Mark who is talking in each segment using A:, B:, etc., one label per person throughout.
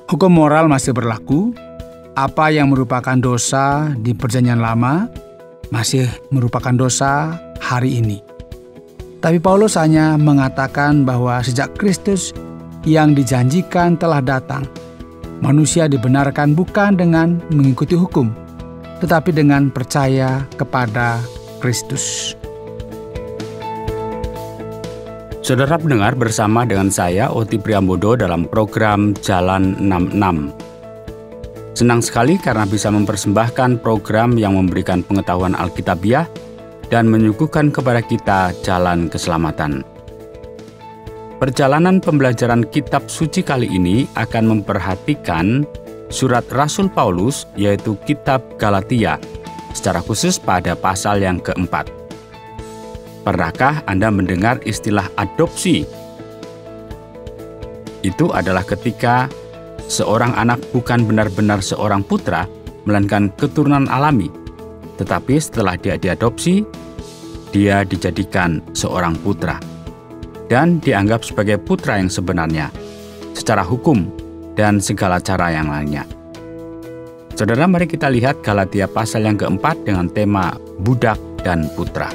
A: Hukum moral masih berlaku. Apa yang merupakan dosa di Perjanjian Lama masih merupakan dosa hari ini. Tapi Paulus hanya mengatakan bahwa sejak Kristus yang dijanjikan telah datang, manusia dibenarkan bukan dengan mengikuti hukum, tetapi dengan percaya kepada Kristus.
B: Saudara pendengar, bersama dengan saya Oti Priambodo dalam program Jalan 66. Senang sekali karena bisa mempersembahkan program yang memberikan pengetahuan Alkitabiah dan menyuguhkan kepada kita jalan keselamatan. Perjalanan pembelajaran kitab suci kali ini akan memperhatikan surat Rasul Paulus, yaitu kitab Galatia, secara khusus pada pasal yang keempat. Pernahkah Anda mendengar istilah adopsi? Itu adalah ketika seorang anak bukan benar-benar seorang putra, melainkan keturunan alami. Tetapi setelah dia diadopsi, dia dijadikan seorang putra dan dianggap sebagai putra yang sebenarnya secara hukum dan segala cara yang lainnya. Saudara, mari kita lihat Galatia pasal yang keempat dengan tema budak dan putra.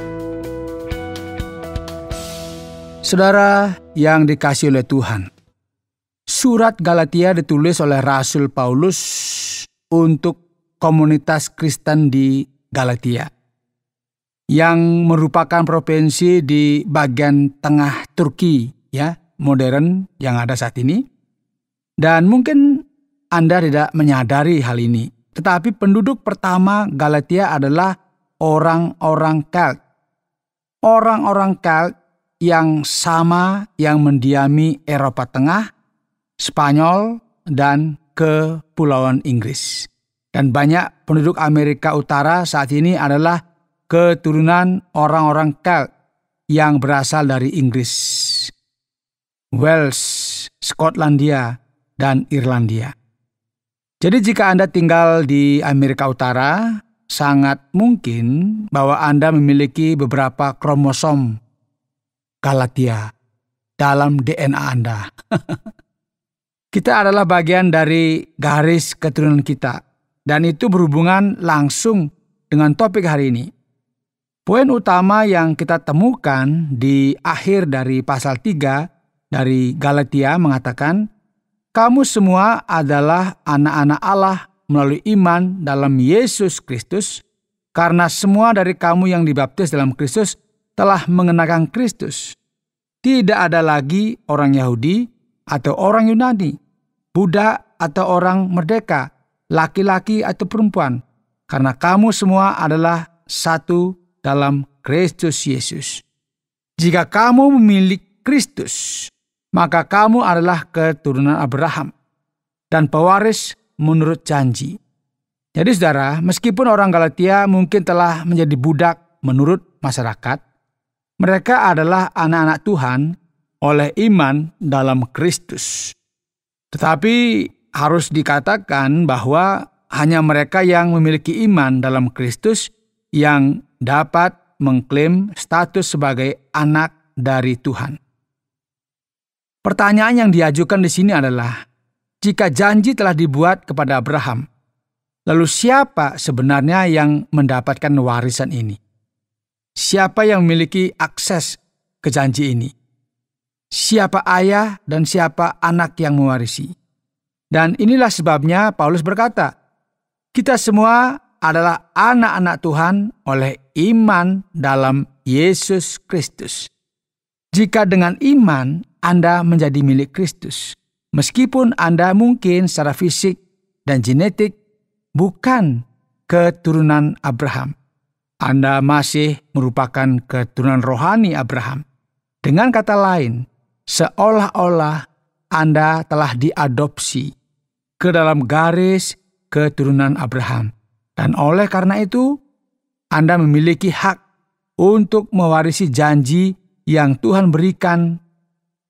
A: Saudara yang dikasihi oleh Tuhan, surat Galatia ditulis oleh Rasul Paulus untuk komunitas Kristen di Galatia, yang merupakan provinsi di bagian tengah Turki, modern yang ada saat ini. Dan mungkin Anda tidak menyadari hal ini, tetapi penduduk pertama Galatia adalah orang-orang Kelt. Orang-orang Kelt yang sama yang mendiami Eropa Tengah, Spanyol, dan Kepulauan Inggris. Dan banyak penduduk Amerika Utara saat ini adalah keturunan orang-orang Kelt yang berasal dari Inggris, Wales, Skotlandia, dan Irlandia. Jadi jika Anda tinggal di Amerika Utara, sangat mungkin bahwa Anda memiliki beberapa kromosom Galatia dalam DNA Anda. Kita adalah bagian dari garis keturunan kita, dan itu berhubungan langsung dengan topik hari ini. Poin utama yang kita temukan di akhir dari pasal 3 dari Galatia mengatakan, kamu semua adalah anak-anak Allah melalui iman dalam Yesus Kristus, karena semua dari kamu yang dibaptis dalam Kristus telah mengenakan Kristus. Tidak ada lagi orang Yahudi atau orang Yunani, budak atau orang merdeka, laki-laki atau perempuan, karena kamu semua adalah satu dalam Kristus Yesus. Jika kamu memiliki Kristus, maka kamu adalah keturunan Abraham dan pewaris menurut janji. Jadi saudara, meskipun orang Galatia mungkin telah menjadi budak menurut masyarakat, mereka adalah anak-anak Tuhan oleh iman dalam Kristus. Tetapi harus dikatakan bahwa hanya mereka yang memiliki iman dalam Kristus yang dapat mengklaim status sebagai anak dari Tuhan. Pertanyaan yang diajukan di sini adalah, jika janji telah dibuat kepada Abraham, lalu siapa sebenarnya yang mendapatkan warisan ini? Siapa yang memiliki akses ke janji ini? Siapa ayah dan siapa anak yang mewarisi? Dan inilah sebabnya Paulus berkata, kita semua adalah anak-anak Tuhan oleh iman dalam Yesus Kristus. Jika dengan iman Anda menjadi milik Kristus, meskipun Anda mungkin secara fisik dan genetik bukan keturunan Abraham, Anda masih merupakan keturunan rohani Abraham. Dengan kata lain, seolah-olah Anda telah diadopsi ke dalam garis keturunan Abraham. Dan oleh karena itu, Anda memiliki hak untuk mewarisi janji yang Tuhan berikan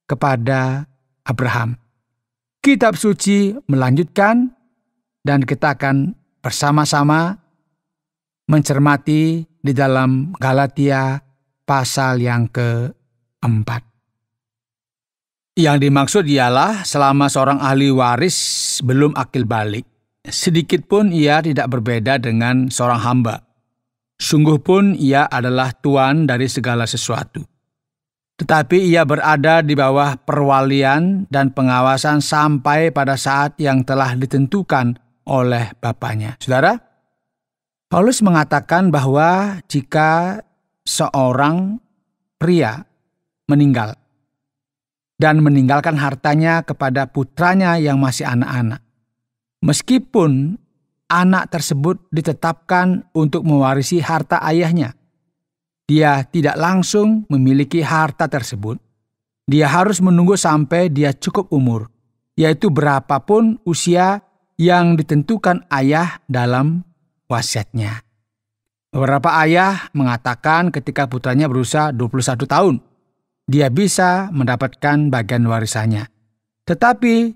A: kepada Abraham. Kitab suci melanjutkan dan kita akan bersama-sama mencermati di dalam Galatia pasal yang keempat. Yang dimaksud ialah selama seorang ahli waris belum akil balik, sedikit pun ia tidak berbeda dengan seorang hamba. Sungguh pun ia adalah tuan dari segala sesuatu. Tetapi ia berada di bawah perwalian dan pengawasan sampai pada saat yang telah ditentukan oleh Bapaknya. Saudara, Paulus mengatakan bahwa jika seorang pria meninggal dan meninggalkan hartanya kepada putranya yang masih anak-anak, meskipun anak tersebut ditetapkan untuk mewarisi harta ayahnya, dia tidak langsung memiliki harta tersebut. Dia harus menunggu sampai dia cukup umur, yaitu berapapun usia yang ditentukan ayah dalam wasiatnya. Beberapa ayah mengatakan ketika putranya berusia 21 tahun, dia bisa mendapatkan bagian warisannya. Tetapi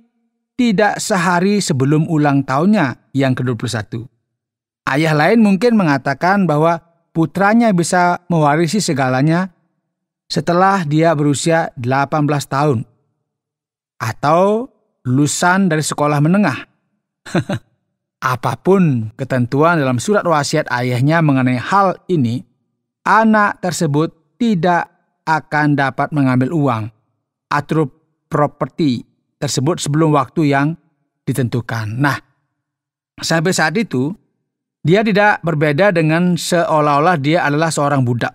A: tidak sehari sebelum ulang tahunnya yang ke-21. Ayah lain mungkin mengatakan bahwa putranya bisa mewarisi segalanya setelah dia berusia 18 tahun atau lulusan dari sekolah menengah. Apapun ketentuan dalam surat wasiat ayahnya mengenai hal ini, anak tersebut tidak akan dapat mengambil uang atau properti tersebut sebelum waktu yang ditentukan. Nah, sampai saat itu, dia tidak berbeda dengan seolah-olah dia adalah seorang budak.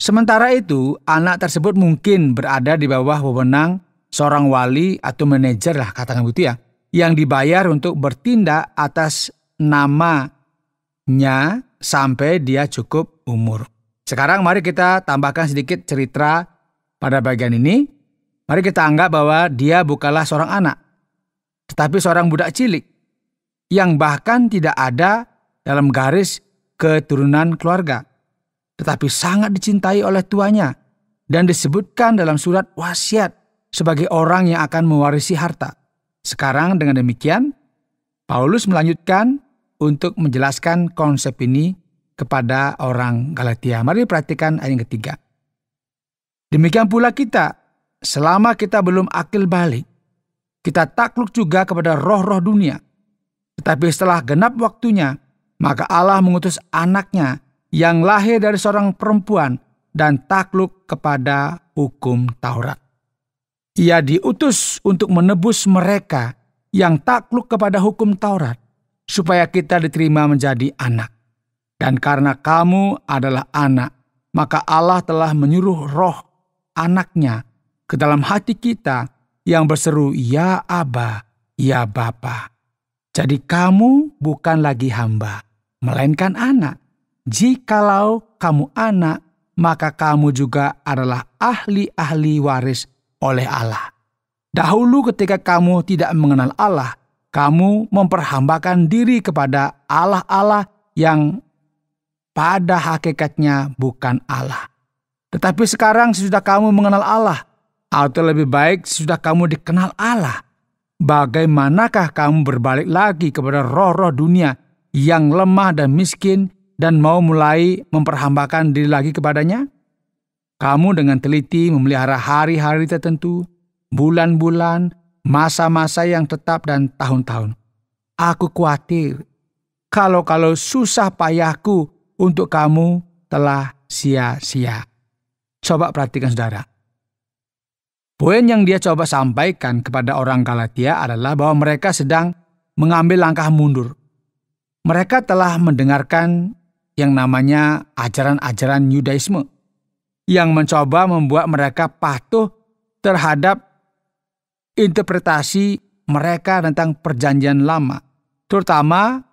A: Sementara itu, anak tersebut mungkin berada di bawah wewenang seorang wali atau manajer lah, katakan begitu ya, yang dibayar untuk bertindak atas namanya sampai dia cukup umur. Sekarang mari kita tambahkan sedikit cerita pada bagian ini. Mari kita anggap bahwa dia bukanlah seorang anak, tetapi seorang budak cilik yang bahkan tidak ada dalam garis keturunan keluarga, tetapi sangat dicintai oleh tuannya dan disebutkan dalam surat wasiat sebagai orang yang akan mewarisi harta. Sekarang dengan demikian, Paulus melanjutkan untuk menjelaskan konsep ini kepada orang Galatia. Mari perhatikan ayat yang ketiga. Demikian pula kita, selama kita belum akil balik, kita takluk juga kepada roh-roh dunia. Tetapi setelah genap waktunya, maka Allah mengutus anaknya yang lahir dari seorang perempuan dan takluk kepada hukum Taurat. Ia diutus untuk menebus mereka yang takluk kepada hukum Taurat, supaya kita diterima menjadi anak. Dan karena kamu adalah anak, maka Allah telah menyuruh roh anaknya ke dalam hati kita yang berseru, Ya Aba, Ya Bapa. Jadi kamu bukan lagi hamba, melainkan anak. Jikalau kamu anak, maka kamu juga adalah ahli-ahli waris oleh Allah. Dahulu ketika kamu tidak mengenal Allah, kamu memperhambakan diri kepada Allah-Allah yang pada hakikatnya bukan Allah. Tetapi sekarang sesudah kamu mengenal Allah, atau lebih baik sesudah kamu dikenal Allah, bagaimanakah kamu berbalik lagi kepada roh-roh dunia yang lemah dan miskin dan mau mulai memperhambakan diri lagi kepadanya? Kamu dengan teliti memelihara hari-hari tertentu, bulan-bulan, masa-masa yang tetap dan tahun-tahun. Aku khawatir kalau susah payahku untuk kamu telah sia-sia. Coba perhatikan saudara. Poin yang dia coba sampaikan kepada orang Galatia adalah bahwa mereka sedang mengambil langkah mundur. Mereka telah mendengarkan yang namanya ajaran-ajaran Yudaisme yang mencoba membuat mereka patuh terhadap interpretasi mereka tentang perjanjian lama, terutama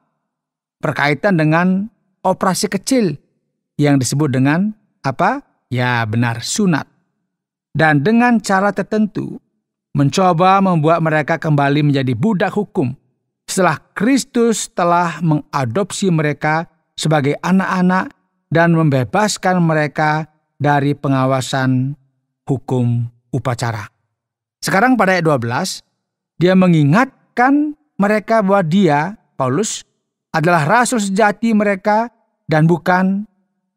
A: berkaitan dengan operasi kecil yang disebut dengan apa? Ya benar, sunat. Dan dengan cara tertentu mencoba membuat mereka kembali menjadi budak hukum setelah Kristus telah mengadopsi mereka sebagai anak-anak dan membebaskan mereka dari pengawasan hukum upacara. Sekarang pada ayat 12, dia mengingatkan mereka bahwa dia, Paulus, adalah rasul sejati mereka dan bukan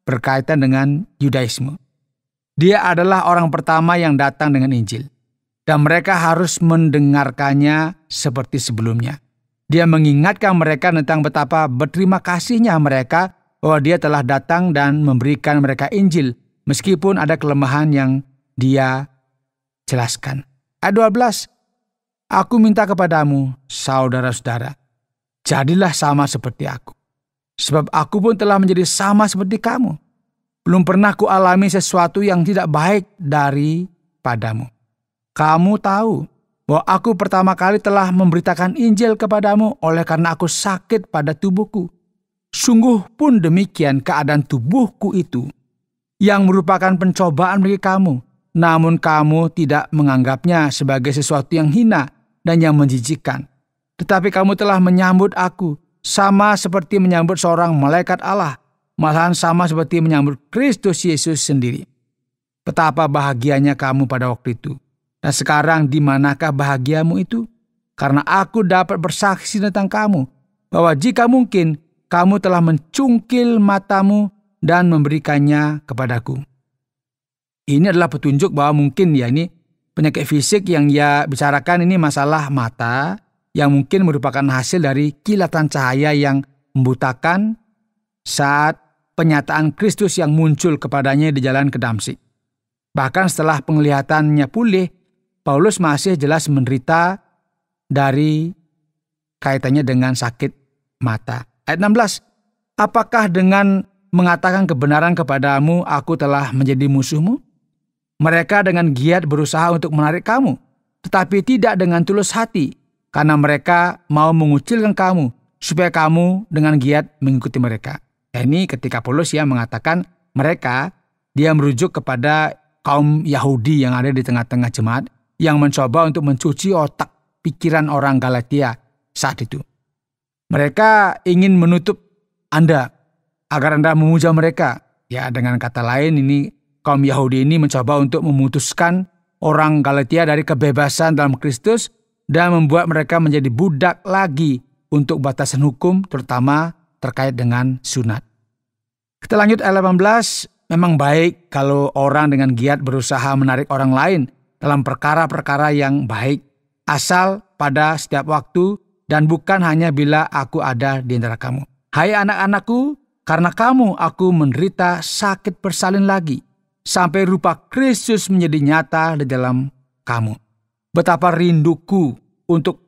A: berkaitan dengan Yudaisme. Dia adalah orang pertama yang datang dengan Injil. dan mereka harus mendengarkannya seperti sebelumnya. Dia mengingatkan mereka tentang betapa berterima kasihnya mereka bahwa dia telah datang dan memberikan mereka Injil, meskipun ada kelemahan yang dia jelaskan. Ayat 12, aku minta kepadamu, saudara-saudara, jadilah sama seperti aku, sebab aku pun telah menjadi sama seperti kamu. Belum pernah kualami sesuatu yang tidak baik daripadamu. Kamu tahu bahwa aku pertama kali telah memberitakan Injil kepadamu oleh karena aku sakit pada tubuhku. Sungguh pun demikian keadaan tubuhku itu, yang merupakan pencobaan bagi kamu. Namun kamu tidak menganggapnya sebagai sesuatu yang hina dan yang menjijikkan. Tetapi kamu telah menyambut aku, sama seperti menyambut seorang malaikat Allah, malahan sama seperti menyambut Kristus Yesus sendiri. Betapa bahagianya kamu pada waktu itu. Dan sekarang di manakah bahagiamu itu? Karena aku dapat bersaksi tentang kamu, bahwa jika mungkin, kamu telah mencungkil matamu dan memberikannya kepadaku. Ini adalah petunjuk bahwa mungkin ini penyakit fisik yang ia bicarakan ini masalah mata, yang mungkin merupakan hasil dari kilatan cahaya yang membutakan saat penyataan Kristus yang muncul kepadanya di jalan ke Damsyik. Bahkan setelah penglihatannya pulih, Paulus masih jelas menderita dari kaitannya dengan sakit mata. Ayat 16, apakah dengan mengatakan kebenaran kepadamu aku telah menjadi musuhmu? Mereka dengan giat berusaha untuk menarik kamu, tetapi tidak dengan tulus hati, karena mereka mau mengucilkan kamu, supaya kamu dengan giat mengikuti mereka. Ini ketika Paulus mengatakan mereka, dia merujuk kepada kaum Yahudi yang ada di tengah-tengah jemaat, yang mencoba untuk mencuci otak pikiran orang Galatia saat itu. Mereka ingin menutup Anda agar Anda memuja mereka. Ya, dengan kata lain, ini kaum Yahudi ini mencoba untuk memutuskan orang Galatia dari kebebasan dalam Kristus dan membuat mereka menjadi budak lagi untuk batasan hukum, terutama terkait dengan sunat. Kita lanjut ayat 18, memang baik kalau orang dengan giat berusaha menarik orang lain dalam perkara-perkara yang baik, asal pada setiap waktu dan bukan hanya bila aku ada di antara kamu. Hai anak-anakku, karena kamu aku menderita sakit bersalin lagi, sampai rupa Kristus menjadi nyata di dalam kamu. Betapa rinduku untuk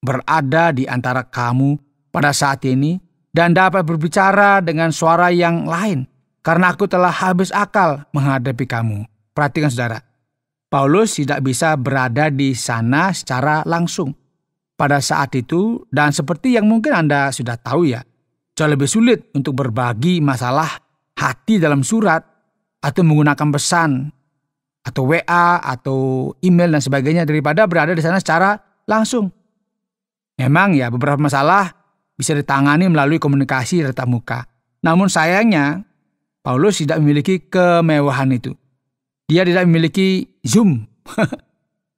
A: berada di antara kamu pada saat ini dan dapat berbicara dengan suara yang lain, karena aku telah habis akal menghadapi kamu. Perhatikan saudara, Paulus tidak bisa berada di sana secara langsung pada saat itu, dan seperti yang mungkin Anda sudah tahu jauh lebih sulit untuk berbagi masalah hati dalam surat atau menggunakan pesan atau WA atau email dan sebagainya daripada berada di sana secara langsung. Memang beberapa masalah bisa ditangani melalui komunikasi tatap muka. Namun sayangnya Paulus tidak memiliki kemewahan itu. Dia tidak memiliki Zoom,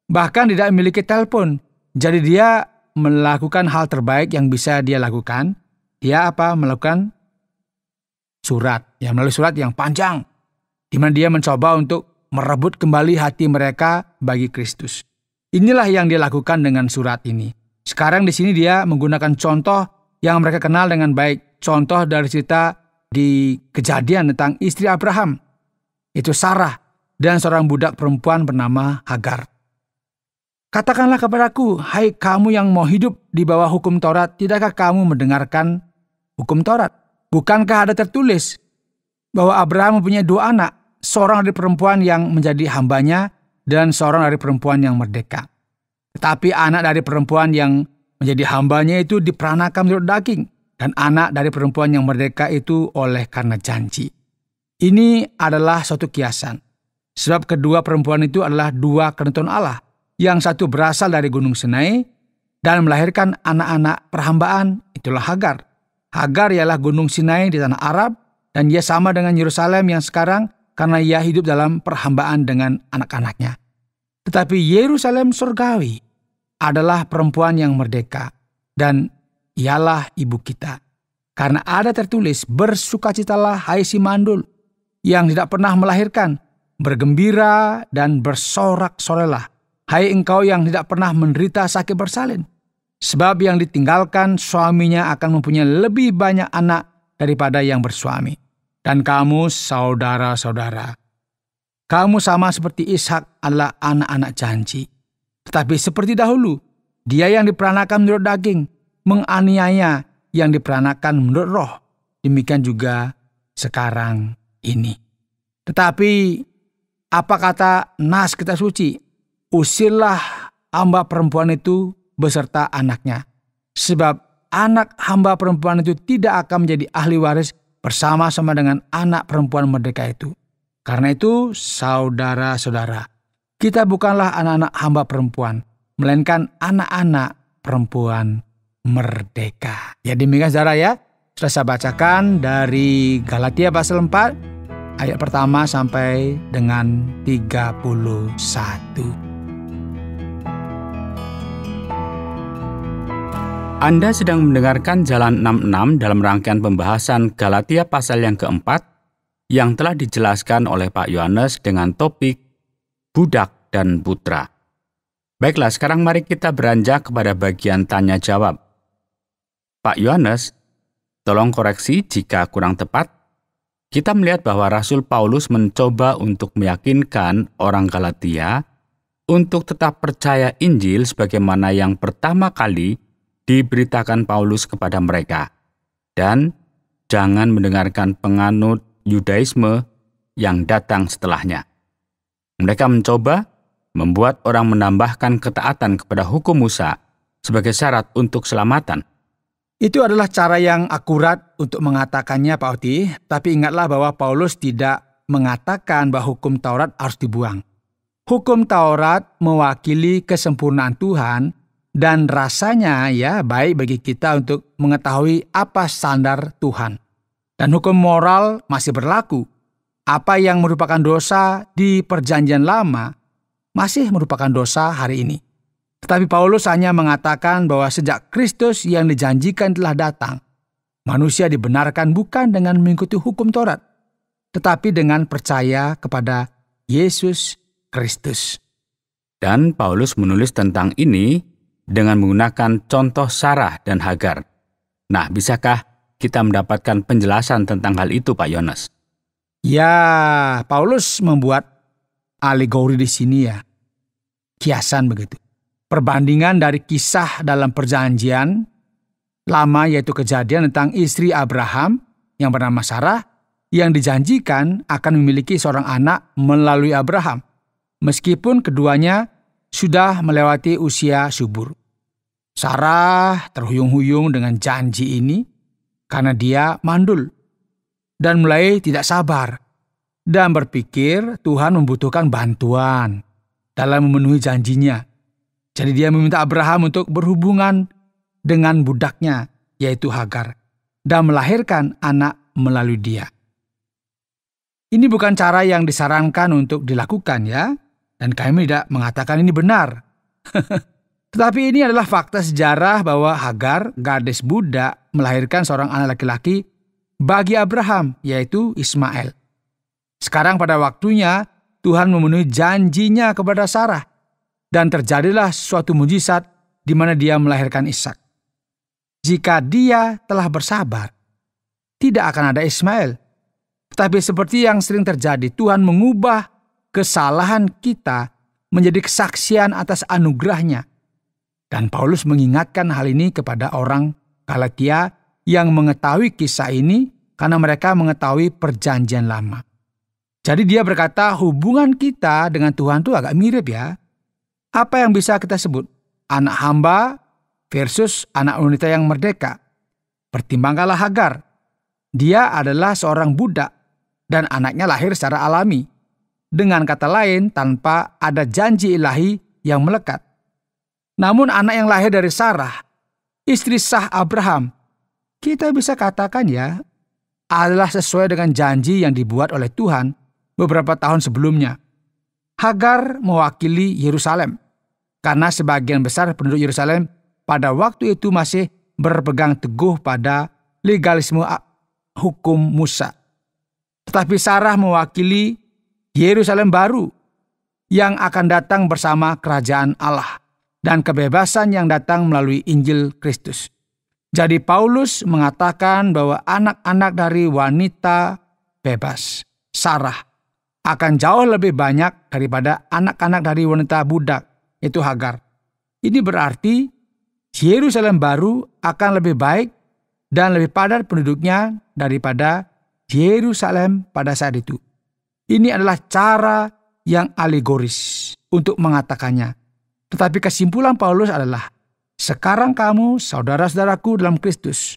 A: bahkan tidak memiliki telepon. Jadi dia melakukan hal terbaik yang bisa dia lakukan. Dia melakukan surat, melalui surat yang panjang, di mana dia mencoba untuk merebut kembali hati mereka bagi Kristus. Inilah yang dia lakukan dengan surat ini. Sekarang di sini dia menggunakan contoh yang mereka kenal dengan baik, contoh dari cerita di Kejadian tentang istri Abraham, itu Sarah, dan seorang budak perempuan bernama Hagar. Katakanlah kepadaku, hai kamu yang mau hidup di bawah hukum Taurat, tidakkah kamu mendengarkan hukum Taurat? Bukankah ada tertulis bahwa Abraham mempunyai 2 anak, seorang dari perempuan yang menjadi hambanya dan seorang dari perempuan yang merdeka. Tetapi anak dari perempuan yang menjadi hambanya itu diperanakan menurut daging, dan anak dari perempuan yang merdeka itu oleh karena janji. Ini adalah suatu kiasan. Sebab kedua perempuan itu adalah 2 ketentuan Allah. Yang satu berasal dari Gunung Sinai dan melahirkan anak-anak perhambaan, itulah Hagar. Hagar ialah Gunung Sinai di tanah Arab, dan ia sama dengan Yerusalem yang sekarang karena ia hidup dalam perhambaan dengan anak-anaknya. Tetapi Yerusalem surgawi adalah perempuan yang merdeka, dan ialah ibu kita. Karena ada tertulis, bersukacitalah hai si mandul yang tidak pernah melahirkan, bergembira dan bersorak-sorelah Hai engkau yang tidak pernah menderita sakit bersalin. Sebab yang ditinggalkan suaminya akan mempunyai lebih banyak anak daripada yang bersuami. Dan kamu saudara-saudara, kamu sama seperti Ishak adalah anak-anak janji. Tetapi seperti dahulu, dia yang diperanakan menurut daging, menganiaya yang diperanakan menurut roh. Demikian juga sekarang ini. Tetapi apa kata nas kitab suci? Usirlah hamba perempuan itu beserta anaknya. Sebab anak hamba perempuan itu tidak akan menjadi ahli waris bersama-sama dengan anak perempuan merdeka itu. Karena itu, saudara-saudara, kita bukanlah anak-anak hamba perempuan, melainkan anak-anak perempuan merdeka. Ya demikian saudara ya, sudah saya bacakan dari Galatia pasal 4, ayat pertama sampai dengan 31.
B: Anda sedang mendengarkan Jalan 66 dalam rangkaian pembahasan Galatia pasal yang keempat yang telah dijelaskan oleh Pak Yohanes dengan topik Budak dan Putra. Baiklah, sekarang mari kita beranjak kepada bagian tanya jawab. Pak Yohanes, tolong koreksi jika kurang tepat. Kita melihat bahwa Rasul Paulus mencoba untuk meyakinkan orang Galatia untuk tetap percaya Injil sebagaimana yang pertama kali diberitakan Paulus kepada mereka, dan jangan mendengarkan penganut Yudaisme yang datang setelahnya. Mereka mencoba membuat orang menambahkan ketaatan kepada hukum Musa sebagai syarat untuk keselamatan.
A: Itu adalah cara yang akurat untuk mengatakannya, Pak Oti. Tapi ingatlah bahwa Paulus tidak mengatakan bahwa hukum Taurat harus dibuang. Hukum Taurat mewakili kesempurnaan Tuhan dan rasanya ya baik bagi kita untuk mengetahui apa standar Tuhan. Dan hukum moral masih berlaku. Apa yang merupakan dosa di Perjanjian Lama masih merupakan dosa hari ini. Tetapi Paulus hanya mengatakan bahwa sejak Kristus yang dijanjikan telah datang, manusia dibenarkan bukan dengan mengikuti hukum Taurat, tetapi dengan percaya kepada Yesus Kristus.
B: Dan Paulus menulis tentang ini dengan menggunakan contoh Sarah dan Hagar. Nah, bisakah kita mendapatkan penjelasan tentang hal itu, Pak Yohanes?
A: Ya, Paulus membuat alegori di sini ya. Kiasan begitu. Perbandingan dari kisah dalam Perjanjian Lama yaitu kejadian tentang istri Abraham yang bernama Sarah yang dijanjikan akan memiliki seorang anak melalui Abraham. Meskipun keduanya sudah melewati usia subur. Sarah terhuyung-huyung dengan janji ini karena dia mandul dan mulai tidak sabar dan berpikir Tuhan membutuhkan bantuan dalam memenuhi janjinya. Jadi dia meminta Abraham untuk berhubungan dengan budaknya yaitu Hagar dan melahirkan anak melalui dia. Ini bukan cara yang disarankan untuk dilakukan ya, dan kami tidak mengatakan ini benar. Tetapi ini adalah fakta sejarah bahwa Hagar, gadis budak, melahirkan seorang anak laki-laki bagi Abraham, yaitu Ismail. Sekarang pada waktunya Tuhan memenuhi janjinya kepada Sarah, dan terjadilah suatu mujizat di mana dia melahirkan Ishak. Jika dia telah bersabar, tidak akan ada Ismail. Tetapi seperti yang sering terjadi, Tuhan mengubah kesalahan kita menjadi kesaksian atas anugerahnya. Dan Paulus mengingatkan hal ini kepada orang Galatia yang mengetahui kisah ini karena mereka mengetahui Perjanjian Lama. Jadi dia berkata hubungan kita dengan Tuhan itu agak mirip ya. Apa yang bisa kita sebut? Anak hamba versus anak wanita yang merdeka. Pertimbangkanlah Hagar. Dia adalah seorang budak dan anaknya lahir secara alami. Dengan kata lain, tanpa ada janji ilahi yang melekat. Namun anak yang lahir dari Sarah, istri sah Abraham, kita bisa katakan ya, adalah sesuai dengan janji yang dibuat oleh Tuhan beberapa tahun sebelumnya. Hagar mewakili Yerusalem, karena sebagian besar penduduk Yerusalem pada waktu itu masih berpegang teguh pada legalisme hukum Musa. Tetapi Sarah mewakili Yerusalem baru yang akan datang bersama kerajaan Allah dan kebebasan yang datang melalui Injil Kristus. Jadi Paulus mengatakan bahwa anak-anak dari wanita bebas, Sarah, akan jauh lebih banyak daripada anak-anak dari wanita budak, itu Hagar. Ini berarti Yerusalem baru akan lebih baik dan lebih padat penduduknya daripada Yerusalem pada saat itu. Ini adalah cara yang alegoris untuk mengatakannya. Tetapi kesimpulan Paulus adalah, sekarang kamu, saudara-saudaraku dalam Kristus,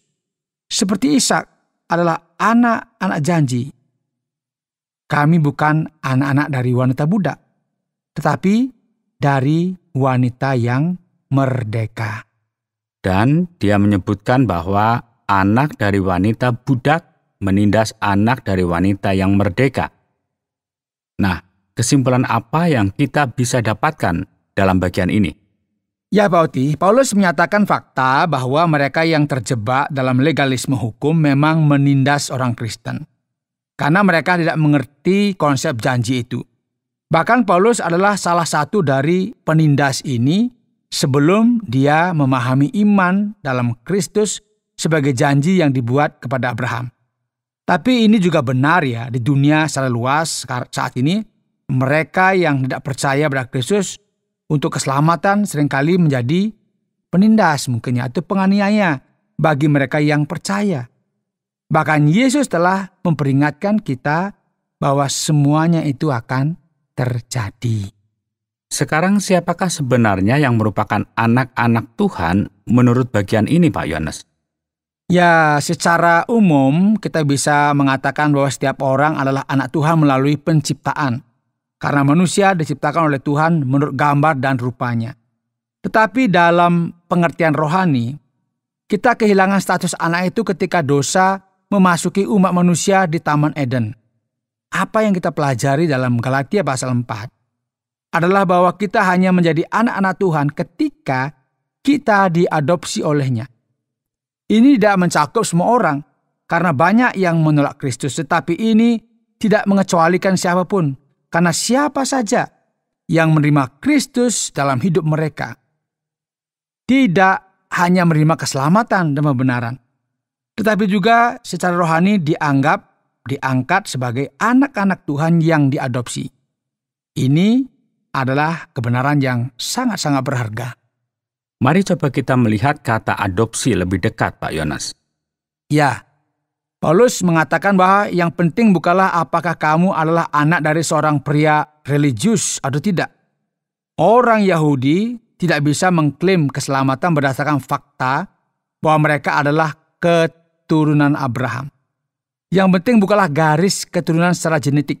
A: seperti Ishak adalah anak-anak janji. Kami bukan anak-anak dari wanita budak, tetapi dari wanita yang merdeka.
B: Dan dia menyebutkan bahwa anak dari wanita budak menindas anak dari wanita yang merdeka. Nah, kesimpulan apa yang kita bisa dapatkan dalam bagian ini?
A: Ya Pak Oti, Paulus menyatakan fakta bahwa mereka yang terjebak dalam legalisme hukum memang menindas orang Kristen. Karena mereka tidak mengerti konsep janji itu. Bahkan Paulus adalah salah satu dari penindas ini sebelum dia memahami iman dalam Kristus sebagai janji yang dibuat kepada Abraham. Tapi ini juga benar ya, di dunia secara luas saat ini, mereka yang tidak percaya pada Kristus untuk keselamatan seringkali menjadi penindas mungkinnya atau penganiaya bagi mereka yang percaya. Bahkan Yesus telah memperingatkan kita bahwa semuanya itu akan terjadi.
B: Sekarang siapakah sebenarnya yang merupakan anak-anak Tuhan menurut bagian ini, Pak Yohanes?
A: Ya, secara umum kita bisa mengatakan bahwa setiap orang adalah anak Tuhan melalui penciptaan. Karena manusia diciptakan oleh Tuhan menurut gambar dan rupanya. Tetapi dalam pengertian rohani, kita kehilangan status anak itu ketika dosa memasuki umat manusia di Taman Eden. Apa yang kita pelajari dalam Galatia pasal 4 adalah bahwa kita hanya menjadi anak-anak Tuhan ketika kita diadopsi olehnya. Ini tidak mencakup semua orang, karena banyak yang menolak Kristus, tetapi ini tidak mengecualikan siapapun, karena siapa saja yang menerima Kristus dalam hidup mereka, tidak hanya menerima keselamatan dan kebenaran, tetapi juga secara rohani diangkat sebagai anak-anak Tuhan yang diadopsi. Ini adalah kebenaran yang sangat-sangat berharga.
B: Mari coba kita melihat kata adopsi lebih dekat, Pak Yohanes.
A: Ya, Paulus mengatakan bahwa yang penting bukanlah apakah kamu adalah anak dari seorang pria religius atau tidak. Orang Yahudi tidak bisa mengklaim keselamatan berdasarkan fakta bahwa mereka adalah keturunan Abraham. Yang penting bukanlah garis keturunan secara genetik.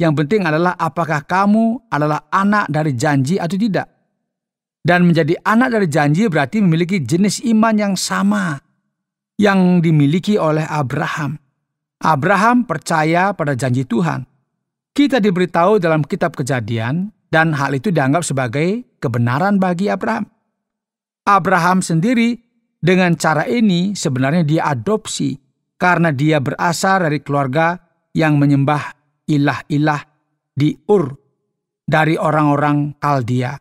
A: Yang penting adalah apakah kamu adalah anak dari janji atau tidak. Dan menjadi anak dari janji berarti memiliki jenis iman yang sama yang dimiliki oleh Abraham. Abraham percaya pada janji Tuhan. Kita diberitahu dalam kitab Kejadian dan hal itu dianggap sebagai kebenaran bagi Abraham. Abraham sendiri dengan cara ini sebenarnya dia adopsi karena dia berasal dari keluarga yang menyembah ilah-ilah di Ur dari orang-orang Kaldea.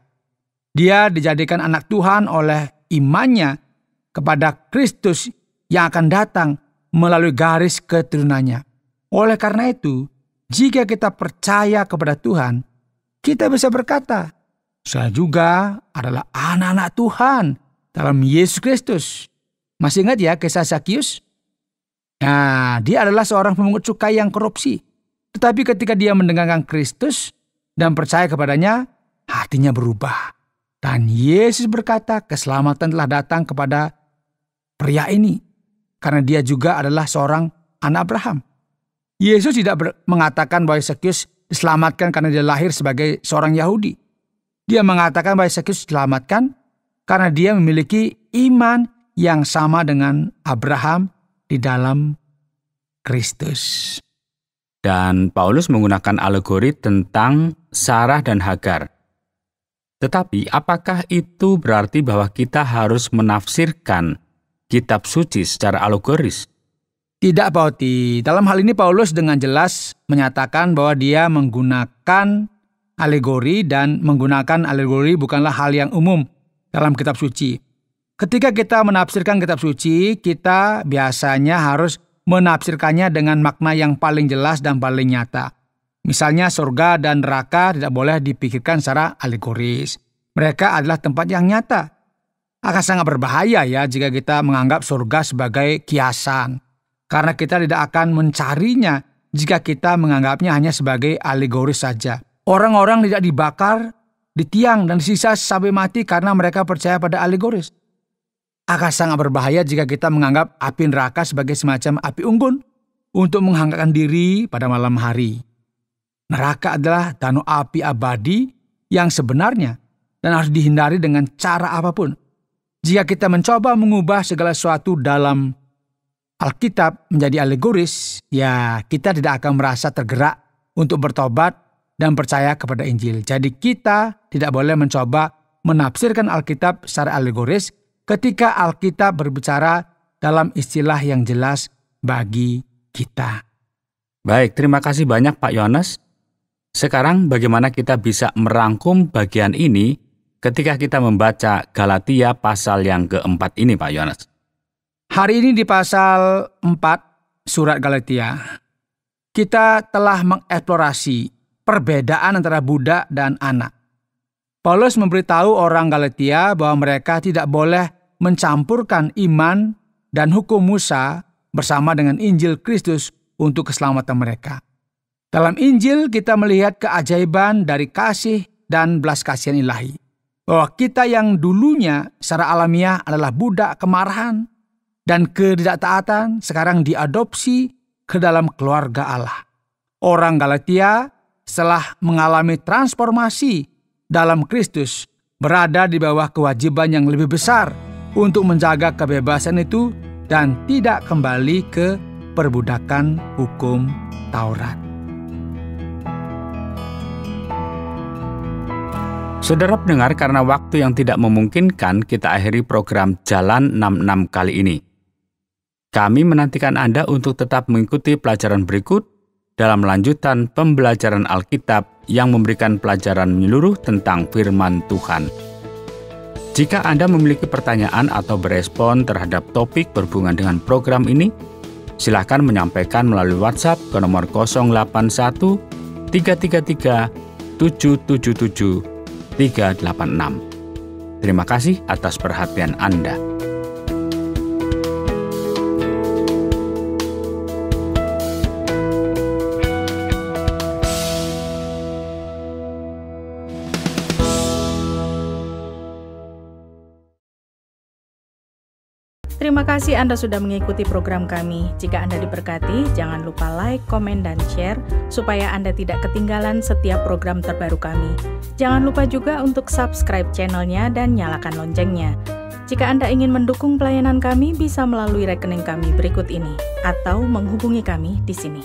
A: Dia dijadikan anak Tuhan oleh imannya kepada Kristus yang akan datang melalui garis keturunannya. Oleh karena itu, jika kita percaya kepada Tuhan, kita bisa berkata, saya juga adalah anak-anak Tuhan dalam Yesus Kristus. Masih ingat ya kisah Zakius? Nah, dia adalah seorang pemungut cukai yang korupsi. Tetapi ketika dia mendengarkan Kristus dan percaya kepadanya, hatinya berubah. Dan Yesus berkata, keselamatan telah datang kepada pria ini. Karena dia juga adalah seorang anak Abraham. Yesus tidak mengatakan bahwa Zakius diselamatkan karena dia lahir sebagai seorang Yahudi. Dia mengatakan bahwa Zakius diselamatkan karena dia memiliki iman yang sama dengan Abraham di dalam Kristus.
B: Dan Paulus menggunakan alegori tentang Sarah dan Hagar. Tetapi apakah itu berarti bahwa kita harus menafsirkan kitab suci secara alegoris?
A: Tidak, Pak Oti. Dalam hal ini Paulus dengan jelas menyatakan bahwa dia menggunakan alegori, dan menggunakan alegori bukanlah hal yang umum dalam kitab suci. Ketika kita menafsirkan kitab suci, kita biasanya harus menafsirkannya dengan makna yang paling jelas dan paling nyata. Misalnya surga dan neraka tidak boleh dipikirkan secara alegoris. Mereka adalah tempat yang nyata. Akan sangat berbahaya ya jika kita menganggap surga sebagai kiasan. Karena kita tidak akan mencarinya jika kita menganggapnya hanya sebagai alegoris saja. Orang-orang tidak dibakar di tiang dan disisa sampai mati karena mereka percaya pada alegoris. Akan sangat berbahaya jika kita menganggap api neraka sebagai semacam api unggun untuk menghangatkan diri pada malam hari. Neraka adalah danau api abadi yang sebenarnya dan harus dihindari dengan cara apapun. Jika kita mencoba mengubah segala sesuatu dalam Alkitab menjadi alegoris, ya kita tidak akan merasa tergerak untuk bertobat dan percaya kepada Injil. Jadi kita tidak boleh mencoba menafsirkan Alkitab secara alegoris ketika Alkitab berbicara dalam istilah yang jelas bagi kita.
B: Baik, terima kasih banyak Pak Yohanes. Sekarang bagaimana kita bisa merangkum bagian ini ketika kita membaca Galatia pasal yang keempat ini, Pak Yohanes?
A: Hari ini di pasal 4 surat Galatia, kita telah mengeksplorasi perbedaan antara budak dan anak. Paulus memberitahu orang Galatia bahwa mereka tidak boleh mencampurkan iman dan hukum Musa bersama dengan Injil Kristus untuk keselamatan mereka. Dalam Injil kita melihat keajaiban dari kasih dan belas kasihan ilahi. Bahwa kita yang dulunya secara alamiah adalah budak kemarahan dan ketidaktaatan sekarang diadopsi ke dalam keluarga Allah. Orang Galatia setelah mengalami transformasi dalam Kristus berada di bawah kewajiban yang lebih besar untuk menjaga kebebasan itu dan tidak kembali ke perbudakan hukum Taurat.
B: Saudara pendengar, karena waktu yang tidak memungkinkan, kita akhiri program Jalan 66 kali ini. Kami menantikan Anda untuk tetap mengikuti pelajaran berikut dalam lanjutan pembelajaran Alkitab yang memberikan pelajaran menyeluruh tentang firman Tuhan. Jika Anda memiliki pertanyaan atau berespon terhadap topik berhubungan dengan program ini, silakan menyampaikan melalui WhatsApp ke nomor 081 333 777 386. Terima kasih atas perhatian Anda.
C: Terima kasih Anda sudah mengikuti program kami. Jika Anda diberkati, jangan lupa like, komen, dan share supaya Anda tidak ketinggalan setiap program terbaru kami. Jangan lupa juga untuk subscribe channelnya dan nyalakan loncengnya. Jika Anda ingin mendukung pelayanan kami, bisa melalui rekening kami berikut ini atau menghubungi kami di sini.